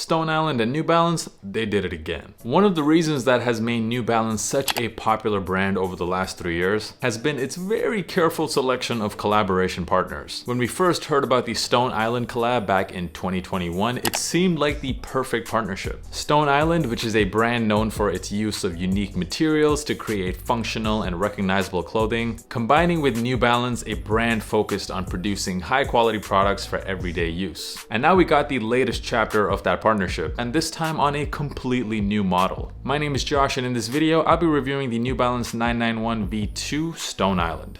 Stone Island and New Balance, they did it again. One of the reasons that has made New Balance such a popular brand over the last 3 years has been its very careful selection of collaboration partners. When we first heard about the Stone Island collab back in 2021, it seemed like the perfect partnership. Stone Island, which is a brand known for its use of unique materials to create functional and recognizable clothing, combining with New Balance, a brand focused on producing high quality products for everyday use. And now we got the latest chapter of that partnership, and this time on a completely new model. My name is Josh, and in this video, I'll be reviewing the New Balance 991 V2 Stone Island.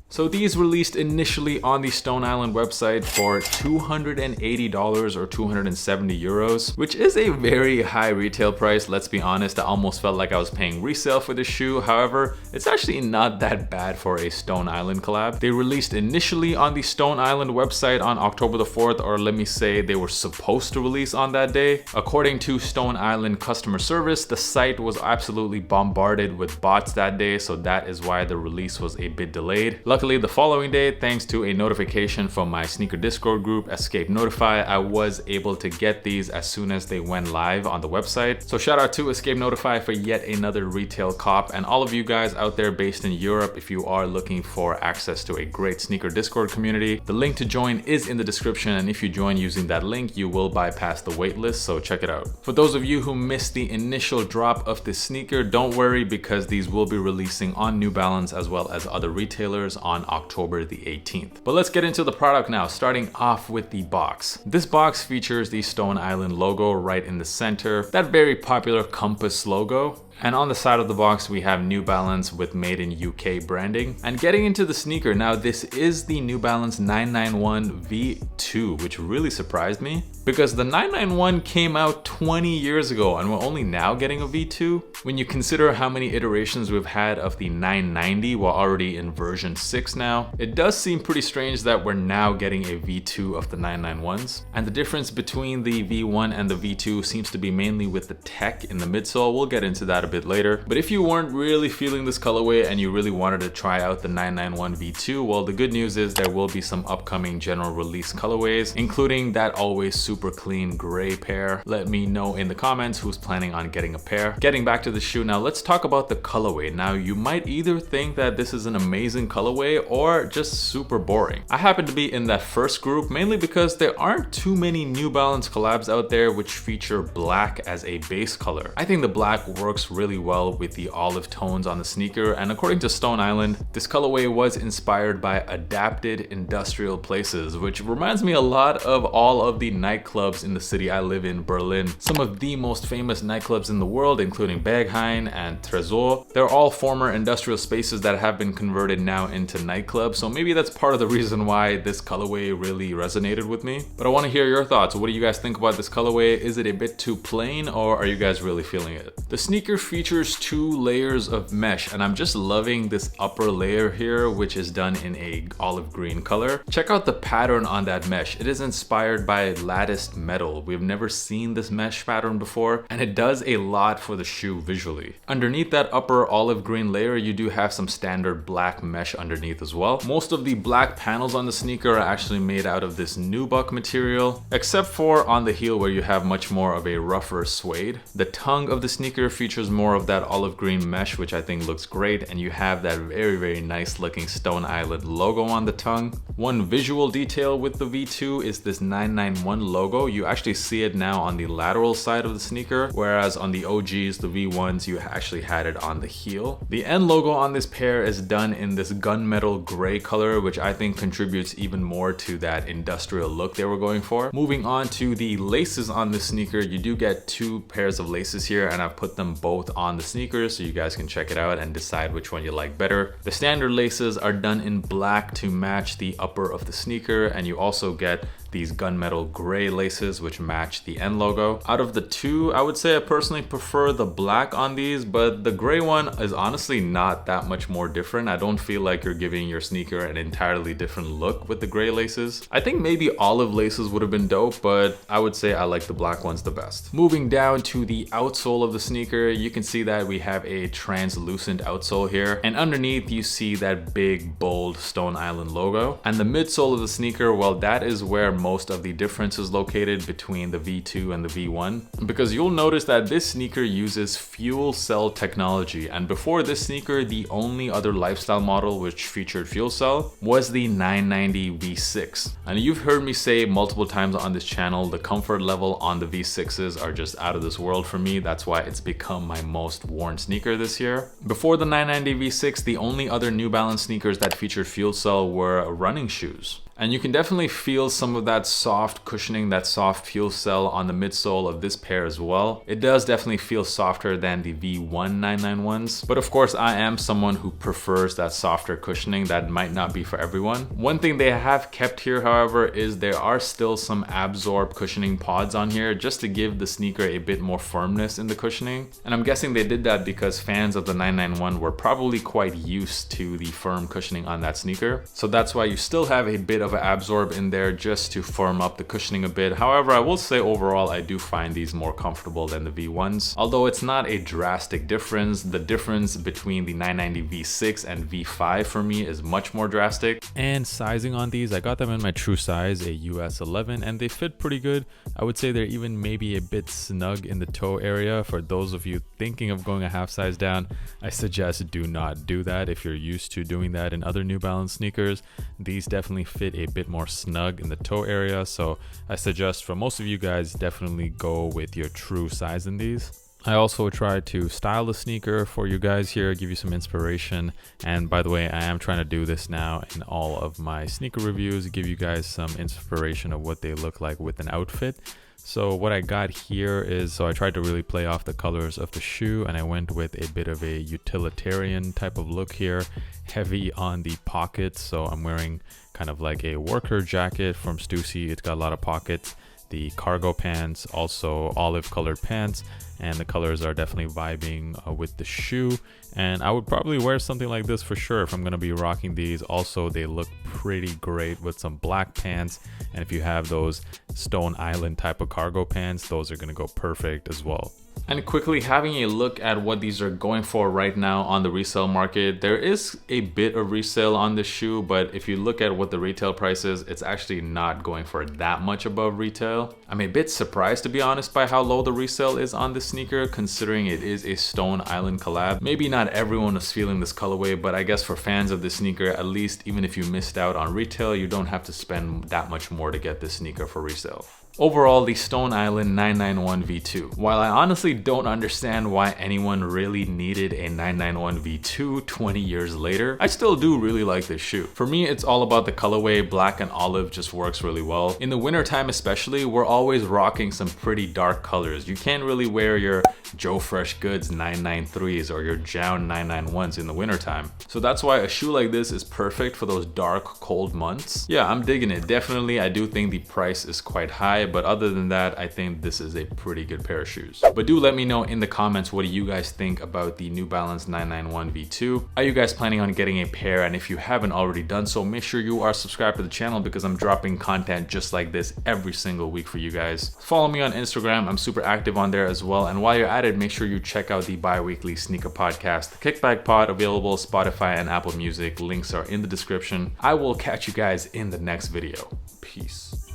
So these released initially on the Stone Island website for $280 or 270 euros, which is a very high retail price. Let's be honest, I almost felt like I was paying resale for this shoe. However, it's actually not that bad for a Stone Island collab. They released initially on the Stone Island website on October the 4th, or let me say they were supposed to release on that day. According to Stone Island customer service, the site was absolutely bombarded with bots that day, so that is why the release was a bit delayed. Luckily, the following day, thanks to a notification from my sneaker Discord group, Escape Notify, I was able to get these as soon as they went live on the website. So shout out to Escape Notify for yet another retail cop, and all of you guys out there based in Europe, if you are looking for access to a great sneaker Discord community, the link to join is in the description, and if you join using that link, you will bypass the waitlist, so check it out. For those of you who missed the initial drop of this sneaker, don't worry, because these will be releasing on New Balance as well as other retailers on October the 18th. But let's get into the product now, starting off with the box. This box features the Stone Island logo right in the center, that very popular compass logo. And on the side of the box, we have New Balance with Made in UK branding. And getting into the sneaker, now this is the New Balance 991 V2, which really surprised me because the 991 came out 20 years ago and we're only now getting a V2. When you consider how many iterations we've had of the 990, we're already in version 6 now. It does seem pretty strange that we're now getting a V2 of the 991s. And the difference between the V1 and the V2 seems to be mainly with the tech in the midsole. We'll get into that a bit later. But if you weren't really feeling this colorway and you really wanted to try out the 991 V2, well, the good news is there will be some upcoming general release colorways, including that always super clean gray pair. Let me know in the comments who's planning on getting a pair. Getting back to the shoe now, let's talk about the colorway. Now, you might either think that this is an amazing colorway or just super boring. I happen to be in that first group, mainly because there aren't too many New Balance collabs out there which feature black as a base color. I think the black works really well with the olive tones on the sneaker, and according to Stone Island, this colorway was inspired by adapted industrial places, which reminds me a lot of all of the nightclubs in the city I live in, Berlin. Some of the most famous nightclubs in the world, including Berghain and Tresor, they're all former industrial spaces that have been converted now into nightclubs, so maybe that's part of the reason why this colorway really resonated with me. But I want to hear your thoughts. What do you guys think about this colorway? Is it a bit too plain, or are you guys really feeling it? The sneaker features 2 layers of mesh, and I'm just loving this upper layer here, which is done in a olive green color. Check out the pattern on that mesh. It is inspired by latticed metal. We've never seen this mesh pattern before, and it does a lot for the shoe visually. Underneath that upper olive green layer, you do have some standard black mesh underneath as well. Most of the black panels on the sneaker are actually made out of this nubuck material, except for on the heel where you have much more of a rougher suede. The tongue of the sneaker features more of that olive green mesh, which I think looks great, and you have that very nice looking Stone Island logo on the tongue. One visual detail with the V2 is this 991 logo. You actually see it now on the lateral side of the sneaker, whereas on the OGs, the V1s, you actually had it on the heel. The end logo on this pair is done in this gunmetal gray color, which I think contributes even more to that industrial look they were going for. Moving on to the laces on this sneaker, you do get 2 pairs of laces here, and I've put them both on the sneakers so you guys can check it out and decide which one you like better. The standard laces are done in black to match the upper of the sneaker, and you also get these gunmetal gray laces which match the end logo. Out of the two, I would say I personally prefer the black on these, but the gray one is honestly not that much more different. I don't feel like you're giving your sneaker an entirely different look with the gray laces. I think maybe olive laces would have been dope, but I would say I like the black ones the best. Moving down to the outsole of the sneaker, you can see that we have a translucent outsole here, and underneath you see that big bold Stone Island logo. And the midsole of the sneaker, well, that is where most of the difference is located between the V2 and the V1, because you'll notice that this sneaker uses fuel cell technology, and before this sneaker, the only other lifestyle model which featured fuel cell was the 990 V6. And you've heard me say multiple times on this channel, the comfort level on the V6s are just out of this world for me. That's why it's become my most worn sneaker this year. Before the 990 V6, the only other New Balance sneakers that featured fuel cell were running shoes. And you can definitely feel some of that soft cushioning, that soft fuel cell on the midsole of this pair as well. It does definitely feel softer than the V1 991s. But of course, I am someone who prefers that softer cushioning. That might not be for everyone. One thing they have kept here, however, is there are still some absorb cushioning pods on here just to give the sneaker a bit more firmness in the cushioning. And I'm guessing they did that because fans of the 991 were probably quite used to the firm cushioning on that sneaker. So that's why you still have a bit of an absorb in there just to firm up the cushioning a bit. However, I will say overall I do find these more comfortable than the V1s. Although it's not a drastic difference, the difference between the 990 V6 and V5 for me is much more drastic. And sizing on these, I got them in my true size, a US 11, and they fit pretty good. I would say they're even maybe a bit snug in the toe area. For those of you thinking of going a half size down, I suggest do not do that. If you're used to doing that in other New Balance sneakers, these definitely fit a bit more snug in the toe area. So I suggest for most of you guys, definitely go with your true size in these. I also tried to style the sneaker for you guys here, give you some inspiration. And by the way, I am trying to do this now in all of my sneaker reviews, give you guys some inspiration of what they look like with an outfit. So what I got here is, so I tried to really play off the colors of the shoe, and I went with a bit of a utilitarian type of look here, heavy on the pockets. So I'm wearing kind of like a worker jacket from Stussy. It's got a lot of pockets. The cargo pants, also olive colored pants, and the colors are definitely vibing with the shoe. And I would probably wear something like this for sure if I'm going to be rocking these. Also, they look pretty great with some black pants, and if you have those Stone Island type of cargo pants, those are going to go perfect as well. And quickly having a look at what these are going for right now on the resale market, there is a bit of resale on this shoe, but if you look at what the retail price is, it's actually not going for that much above retail. I'm a bit surprised, to be honest, by how low the resale is on this sneaker, considering it is a Stone Island collab. Maybe not everyone is feeling this colorway, but I guess for fans of this sneaker, at least even if you missed out on retail, you don't have to spend that much more to get this sneaker for resale. Overall, the Stone Island 991 V2. While I honestly don't understand why anyone really needed a 991 V2 20 years later, I still do really like this shoe. For me, it's all about the colorway. Black and olive just works really well. In the wintertime especially, we're always rocking some pretty dark colors. You can't really wear your Joe Fresh Goods 993s or your Jown 991s in the wintertime. So that's why a shoe like this is perfect for those dark, cold months. Yeah, I'm digging it. Definitely, I do think the price is quite high, but other than that, I think this is a pretty good pair of shoes. But do let me know in the comments, what do you guys think about the New Balance 991 V2? Are you guys planning on getting a pair? And if you haven't already done so, make sure you are subscribed to the channel, because I'm dropping content just like this every single week for you guys. Follow me on Instagram. I'm super active on there as well. And while you're at it, make sure you check out the bi-weekly sneaker podcast, the Kickback Pod, available Spotify and Apple Music. Links are in the description. I will catch you guys in the next video. Peace.